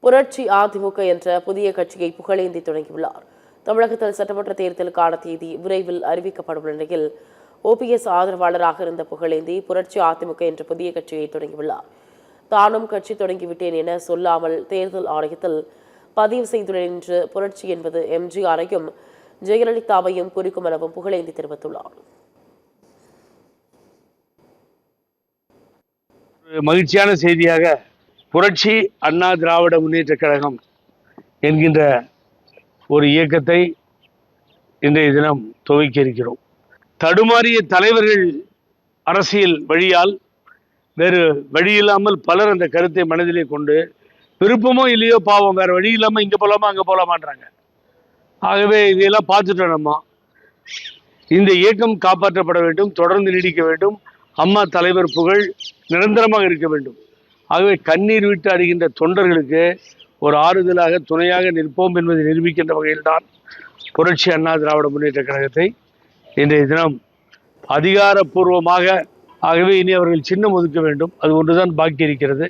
புரட்சி அதிமுக என்ற புதிய கட்சியை புகழேந்தி தொடங்கியுள்ளார். தமிழகத்தில் சட்டமன்ற தேர்தலுக்கான தேதி விரைவில் அறிவிக்கப்படும் நிலையில் ஓபிஎஸ் ஆதரவாளராக இருந்த புகழேந்தி புரட்சி அதிமுக என்ற புதிய கட்சியை தொடங்கியுள்ளார். தானும் கட்சி தொடங்கிவிட்டேன் என சொல்லாமல் தேர்தல் ஆணையத்தில் பதிவு செய்துள்ளேன் என்று புரட்சி என்பது எம்ஜிஆரையும் ஜெயலலிதாவையும் குறிக்கும் எனவும் புகழேந்தி தெரிவித்துள்ளார். மகிழ்ச்சியான செய்தியாக புரட்சி அண்ணா திராவிட முன்னேற்ற கழகம் என்கின்ற ஒரு இயக்கத்தை இன்றைய தினம் துவக்கி இருக்கிறோம். தடுமாறிய தலைவர்கள் அரசியல் வழியால் வேறு வழி இல்லாமல் பலர் அந்த கருத்தை மனதிலே கொண்டு விருப்பமோ இல்லையோ பாவம் வேற வழி இல்லாமல் இங்கே போகலாமா அங்கே போகலாமான்றாங்க. ஆகவே இதையெல்லாம் பார்த்துட்டோம். நம்ம இந்த இயக்கம் காப்பாற்றப்பட வேண்டும், தொடர்ந்து நீடிக்க வேண்டும். அம்மா தலைவர் புகழ் நிரந்தரமாக இருக்க வேண்டும். ஆகவே கண்ணீர் விட்டு அடைகின்ற தொண்டர்களுக்கு ஒரு ஆறுதலாக துணையாக நிற்போம் என்பதை நிரூபிக்கின்ற வகையில்தான் புரட்சி அண்ணா திராவிட முன்னேற்ற கழகத்தை இன்றைய தினம் அதிகாரப்பூர்வமாக, ஆகவே இனி அவர்கள் சின்னம் ஒதுக்க வேண்டும். அது ஒன்றுதான் பாக்கி இருக்கிறது.